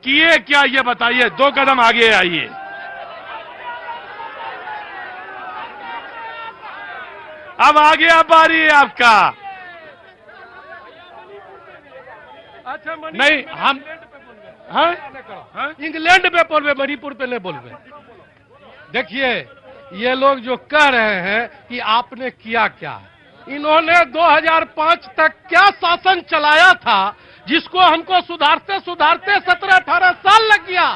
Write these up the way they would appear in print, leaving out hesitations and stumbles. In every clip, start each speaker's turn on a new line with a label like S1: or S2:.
S1: किए क्या ये बताइए, 2 कदम आगे आइए। अब आ गया बारी आपका।
S2: अच्छा
S1: नहीं हम
S2: इंग्लैंड पे बोलवे, मणिपुर पे नहीं बोलवे। देखिए ये लोग जो कह रहे हैं कि आपने किया क्या, इन्होंने 2005 तक क्या शासन चलाया था जिसको हमको सुधारते सुधारते 17-18 साल लग गया,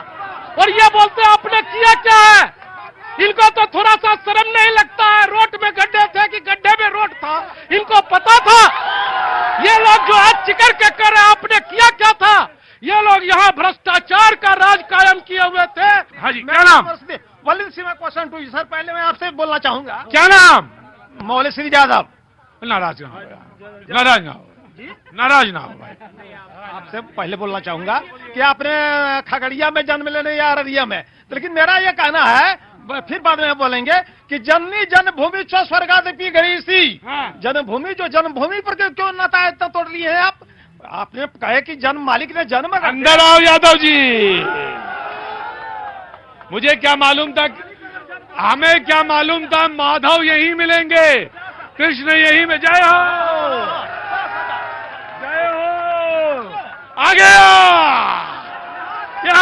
S2: और ये बोलते हैं आपने किया क्या है। इनको तो थोड़ा सा शर्म नहीं लगता है। रोड में गड्ढे थे कि गड्ढे में रोड था, इनको पता था। ये लोग जो आज चिकर के कर रहे हैं आपने किया क्या था, ये लोग यहाँ भ्रष्टाचार का राज कायम किए हुए थे।
S1: हाँ जी, क्या नाम?
S3: Valid Singh question to sir, पहले मैं आपसे बोलना चाहूंगा।
S1: क्या नाम?
S3: मौलवी श्री यादव।
S1: नाराज ना हो, नाराज ना हो, नाराज ना हो भाई।
S3: आपसे पहले बोलना चाहूंगा कि आपने खगड़िया में जन्म लेने या अररिया में, लेकिन मेरा ये कहना है, फिर बाद में बोलेंगे कि जननी जन्मभूमि छो स्वर्गादपि गई सी। जन्मभूमि, जो जन्मभूमि पर क्यों नाता इतना तोड़ लिए हैं आप? आपने कहे कि जन्म मालिक ने जन्म।
S1: अंदर आओ यादव जी। मुझे क्या मालूम था, हमें क्या मालूम था माधव यहीं मिलेंगे, कृष्ण यहीं में। जय हो, जय हो। आ गया क्या?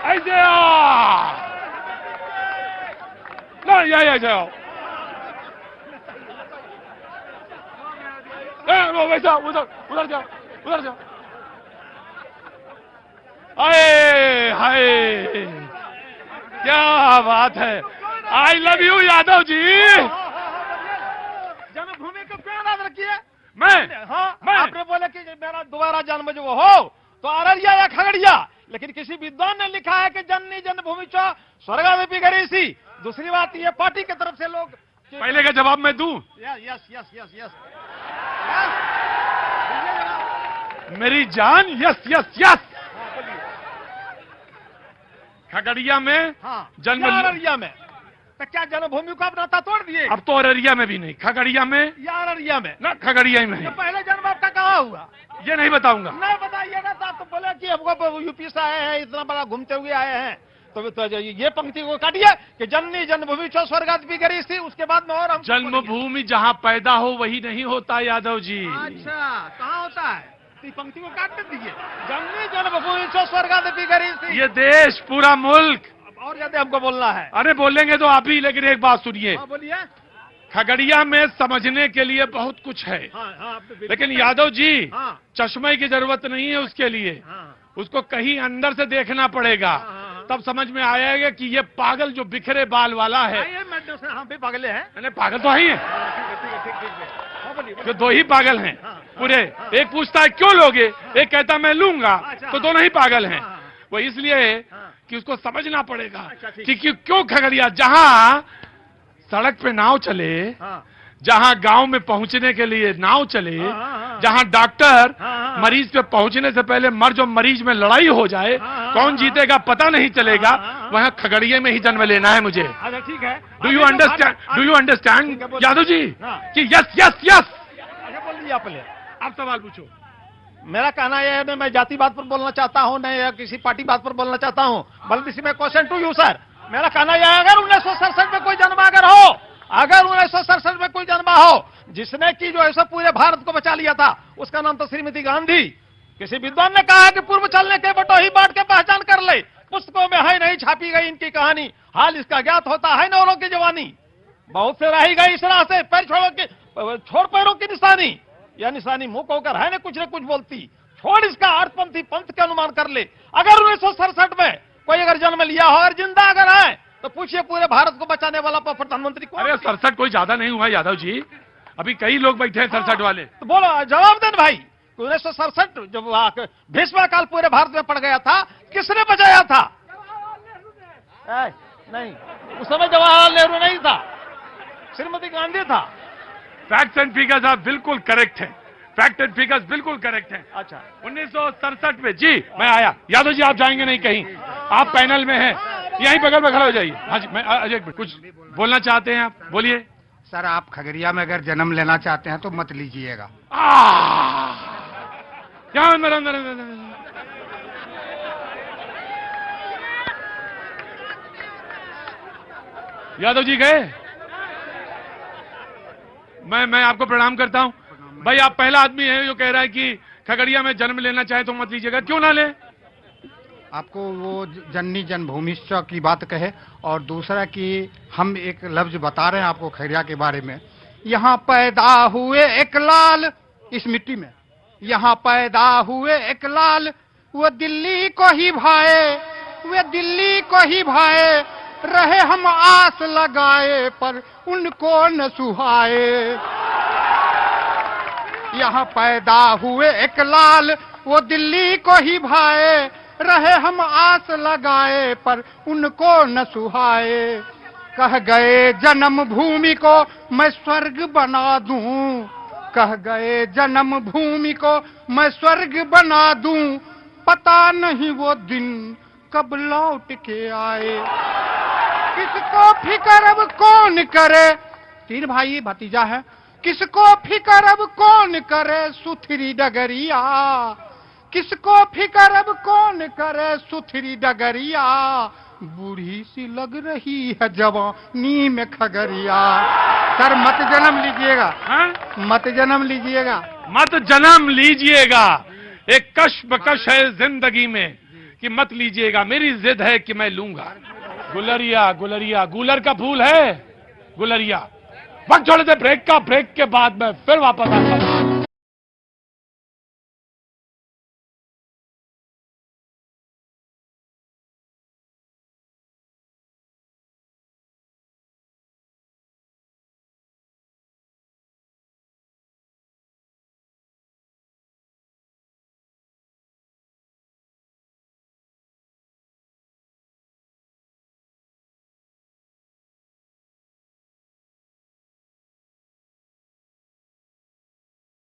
S1: ऐसे आओ ना, यही जाओ। वैसा उधर उधर जाओ, उधर जाओ। आए हाय, क्या बात है। I love you Yadav ji.
S3: जन्मभूमि को क्यों याद रखिए?
S1: मैं
S3: आपने बोले कि मेरा दोबारा जन्म जो हो तो अररिया या खगड़िया, लेकिन किसी विद्वान ने लिखा है कि जननी जन्मभूमि चो स्वर्गादपि गई सी। दूसरी बात ये पार्टी की तरफ से लोग।
S1: पहले का जवाब मैं दूं?
S3: Yes yes yes yes.
S1: मेरी जान, यस यस यस। खगड़िया में जन्म,
S3: अररिया में, तो क्या जन्मभूमि को आप नाता तोड़ दिए?
S1: अब तो अररिया में भी नहीं, खगड़िया में
S3: या अररिया में
S1: ना, खगड़िया में
S3: तो
S1: नहीं।
S3: पहले जन्म आपका कहाँ हुआ?
S1: ये नहीं बताऊंगा।
S3: नहीं बताइएगा तो आप तो बोले कि हमको यूपी से आए हैं, इतना बड़ा घूमते हुए आए हैं, तो ये पंक्ति को काटिए कि जननी जन्मभूमि छो स्वर्गादपि गई सी। उसके बाद में और हम
S1: जन्मभूमि जहां पैदा हो वही नहीं होता यादव जी।
S3: अच्छा, कहाँ होता है? तो पंक्ति को काट दीजिए, जननी जन्मभूमि छो स्वर्गादपि गई सी।
S1: ये देश, पूरा मुल्क।
S3: और ज्यादा हमको बोलना है।
S1: अरे बोलेंगे तो आप ही, लेकिन एक बात सुनिए।
S3: बोलिए।
S1: खगड़िया में समझने के लिए बहुत कुछ है, लेकिन यादव जी चश्मे की जरूरत नहीं है उसके लिए। उसको कहीं अंदर से देखना पड़ेगा, तब समझ में आएगा कि ये पागल जो बिखरे बाल वाला है।
S3: हम भी पागले हैं।
S1: अरे पागल तो ही है, जो 2 ही पागल हैं पूरे। एक पूछता है क्यों लोगे, एक कहता मैं लूंगा, तो दोनों ही पागल हैं। वो इसलिए कि उसको समझना पड़ेगा कि क्यों खगड़िया, जहां सड़क पे नाव चले, जहां गांव में पहुंचने के लिए नाव चले, जहां डॉक्टर मरीज पे पहुंचने से पहले जो मरीज में लड़ाई हो जाए, कौन जीतेगा पता नहीं चलेगा, वहां खगड़िया में ही जन्म लेना है मुझे।
S3: अच्छा ठीक है।
S1: Do you understand, do you understand Yadav ji कि यस यस यस?
S3: बोलिए आप पहले,
S1: आप सवाल पूछो।
S3: मेरा कहना यह है, न मैं जातिवाद पर बोलना चाहता हूं, न या किसी पार्टी बात पर बोलना चाहता हूं, बल्कि इसमें क्वेश्चन टू यू सर। मेरा कहना यह है, अगर 1967 में कोई जन्म अगर हो, अगर 1967 में कोई जन्मा हो जिसने कि जो ऐसा पूरे भारत को बचा लिया था, उसका नाम तो श्रीमती गांधी। किसी विद्वान ने कहा कि पूर्व चलने के बटोही बांट के पहचान कर ले, पुस्तकों में है नहीं छापी गई इनकी कहानी, हाल इसका ज्ञात होता है नौरों की जवानी। बहुत से रही गई इस राह से, पैर छोड़ पैरों की निशानी, या निशानी मुंह को होकर है न कुछ बोलती, छोड़ इसका अर्थपंथी पंथ के अनुमान कर ले। अगर 1967 में कोई अगर जन्म लिया हो और जिंदा अगर है, तो पूछिए पूरे भारत को बचाने वाला प्रधानमंत्री कौन?
S1: अरे 67 कोई ज्यादा नहीं हुआ यादव जी, अभी कई लोग बैठे हैं 67 वाले।
S3: तो बोलो, जवाब दें भाई। 1967 जब भीष्म काल पूरे भारत में पड़ गया था, किसने बचाया था? नहीं, उस समय जवाहरलाल नेहरू नहीं था, श्रीमती गांधी था।
S1: फैक्ट्स एंड फिगर्स आप बिल्कुल करेक्ट है, फैक्ट एंड फिगर्स बिल्कुल करेक्ट है।
S3: अच्छा,
S1: 1967 में जी मैं आया। यादव जी आप जाएंगे नहीं कहीं, आप पैनल में हैं, यहीं बगल में खड़े हो जाइए। हाँ जी, मैं अजय कुछ बोलना चाहते हैं, आप बोलिए।
S4: सर आप खगड़िया में अगर जन्म लेना चाहते हैं तो मत लीजिएगा।
S1: यादव जी गए? मैं आपको प्रणाम करता हूं। भाई आप पहला आदमी है जो कह रहा है कि खगड़िया में जन्म लेना चाहे तो मत लीजिएगा, क्यों ना ले?
S4: आपको वो जननी जन्मभूमि की बात कहे, और दूसरा कि हम एक लफ्ज बता रहे हैं आपको खगड़िया के बारे में। यहाँ पैदा हुए एक लाल, इस मिट्टी में यहाँ पैदा हुए एक लाल, वो दिल्ली को ही भाए, वे दिल्ली को ही भाए, रहे हम आस लगाए पर उनको न सुहाए। यहाँ पैदा हुए एक लाल, वो दिल्ली को ही भाए, रहे हम आस लगाए पर उनको न सुहाए। कह गए जन्म भूमि को मैं स्वर्ग बना दूं, कह गए जन्म भूमि को मैं स्वर्ग बना दूं, पता नहीं वो दिन कब लौट के आए। किसको फिकर अब कौन करे, तीन भाई भतीजा है, किसको फिकर अब कौन करे सुथरी डगरिया, किसको फिकर अब कौन करे सुथरी डगरिया, बूढ़ी सी लग रही है जवानी में खगड़िया। सर मत जन्म लीजिएगा, मत जन्म लीजिएगा,
S1: मत जन्म लीजिएगा। एक कश्मकश है जिंदगी में कि मत लीजिएगा, मेरी जिद है कि मैं लूंगा। गुलरिया गुलरिया, गुलर का फूल है गुलरिया। वक्त छोड़ दे ब्रेक का, ब्रेक के बाद मैं फिर वापस आता हूं।